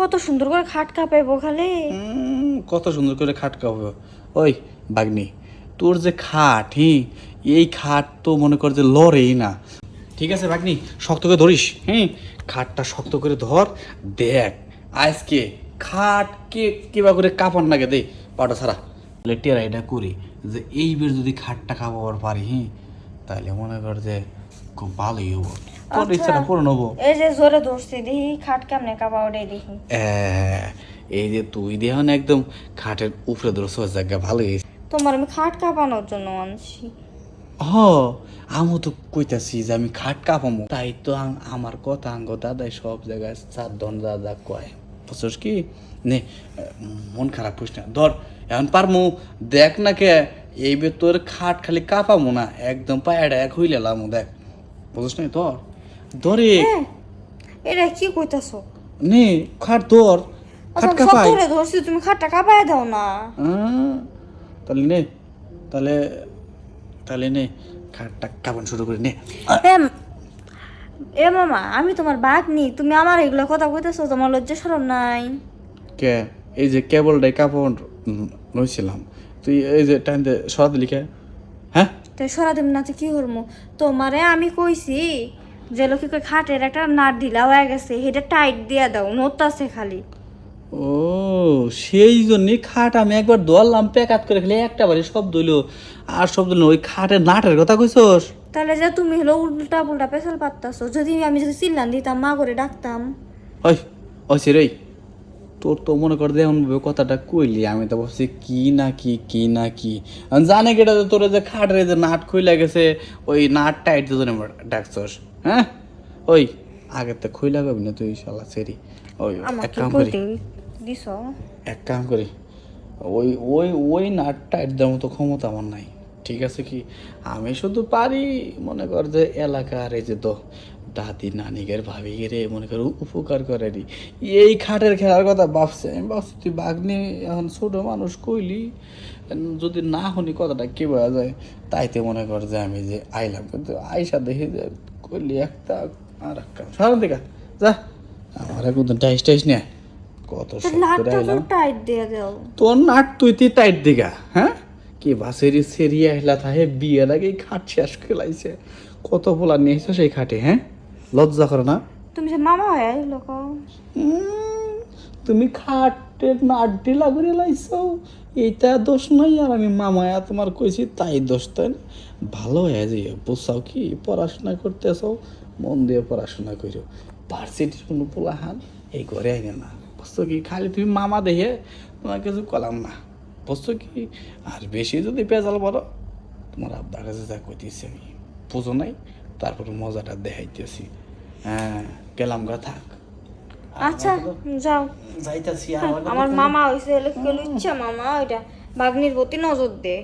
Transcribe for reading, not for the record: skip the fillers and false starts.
কত সুন্দর করে খাট কাঁপাইবো খালি। কত সুন্দর করে খাট কাঁপাবো। ওই বাগনি, তোর যে খাট এই খাট তো মনে কর যে লড়েই না। ঠিক আছে বাগনি, শক্ত করে ধরিস। খাটটা শক্ত করে ধর। দেখ আজকে খাট কিবা করে কাঁপান নাগে দে পাটা ছাড়া। টেরা এটা করি যে এইবার যদি খাটটা কাঁপাবার পারি তাহলে মনে কর যে খুব ভালোই হবো। তোর ইচ্ছাটা পূরণ হবো। এই যে জোরে ধরছি দেখি খাট কেমনে কাঁপা ওটাই দেখি। এই যে তুই দেহ না একদম খাটের উপরে ধরছ, জায়গা ভালো হয়েছে। তোমার আমি খাট কাঁপানোর জন্য আনছি। হ আমি তো কইতাছি যে আমি খাট কাঁপামো, তাই তো আমার কথা আঙ্গ দাদাই সব জায়গায় চার ধন দাদা কয়। বুঝছস কি নে, মন খারাপ করিস না, ধর এখন পারমু। দেখ না কে এই বে তোর খাট খালি কাঁপামো না, একদম পায়েটা এক হইলে লামু। দেখ বুঝছ না, ধর ধরে এটা কি কইতাছো? নে খাট ধর, খাট কাঁপাই। ধরে ধরছি, তুমি খাটটা কাঁপাই দাও না। তাহলে নে, তাহলে তাহলে নে খাটটা কাঁপানো শুরু করে নে। এ মামা, আমি তোমার বাগনি, তুমি আমার এগুলো কথা কইতেছো, তোমার লজ্জা শরম নাই? কে এই যে কেবলটাই কাপড় নইছিলাম, তুই এই যে টাইম দে সরাতে লিখে। হ্যাঁ তাই সরা দেব না তো কি করবো? তোমারে আমি কইছি যে লোকে খাটের একটা নাট ঢিলা হয়ে গেছে, সেটা টাইট দিয়া দাও, নড়তাছে খালি। ও সেই জন্যই খাট আমি একবার ধরলাম, প্যাকাত করে খেলে একটা বাড়ি সব ধইলো, আর সব ধরল ওই খাটের নাটের কথা কইছস। তাহলে যে তুমি হলো উল্টা পুল্টা পেছাল পারতাছো, আমি যদি চিল্লান দিতাম, মা করে ডাকতাম। ওই ওই রে, তোর তো মনে কর এমন ভাবে কথাটা কইলি, আমি তো ভাবছি কি না কি জানে কেটা তোর যে খাটের যে নাট খুইলা গেছে, ওই নাট টাইট দুজনে ডাকছস। হ্যাঁ ওই আগের তো খুইলা গবি না তুই শালা সেরি। ওই এক কাম করি, এক কাম করি, ওই ওই ওই নাট টাইট দেওয়ার মতো ক্ষমতা আমার নাই। ঠিক আছে কি, আমি শুধু পারি মনে কর যে এলাকার এই যে তো দাদি নানিগের ভাবিগেরে মনে কর উপকার করে রি, এই খাটের খেলার কথা ভাবছে। আমি ভাবছি তুই বাগনি এখন ছোট মানুষ কইলি, যদি না শুনি কথাটা কি বলা যায়, তাইতে মনে কর যে আমি যে আইলাম, কিন্তু আইসা দেখি যে কইলি একটা আর এক কাম সারান দেখা যা, আমার এখন টাইস টাইস নে কত টাইট দিয়ে দাও। তোর নাট তুই টাইট দিগা। হ্যাঁ কি বাসেরি সেরিয়া হেলা থাকে বিয়ের আগে খাট শেষ খেলাইছে, কত পোলা নিয়েছ সেই খাটে। হ্যাঁ লজ্জা করে না? তুমি যে মামা হয় লোক, তুমি খাটের নাট ঢিলা করে লাইছো, এইটা দোষ নাই। আর আমি মামায়া তোমার কইছি তাই দোষ, তাই না? ভালো হয়ে যাই বুঝছাও কি, পড়াশোনা করতেছ মন দিয়ে পড়াশোনা করো। ভার্সিটির কোনো পোলাহান এই ঘরে আইনে না, বুঝছো কি? খালি তুমি মামা দেখে তোমার কিছু কলাম না, বুঝছো কি? আর বেশি যদি পেঁচাল বড়, তোমার আব্বার কাছে যা কইতেছি আমি বুঝো নাই, তারপরে মজাটা দেখাইতেছি। হ্যাঁ গেলাম গা, থাক। আচ্ছা যাও, যাইতাছি। আমার মামা হইছে ইচ্ছা মামা, ওইটা বাগনির প্রতি নজর দে।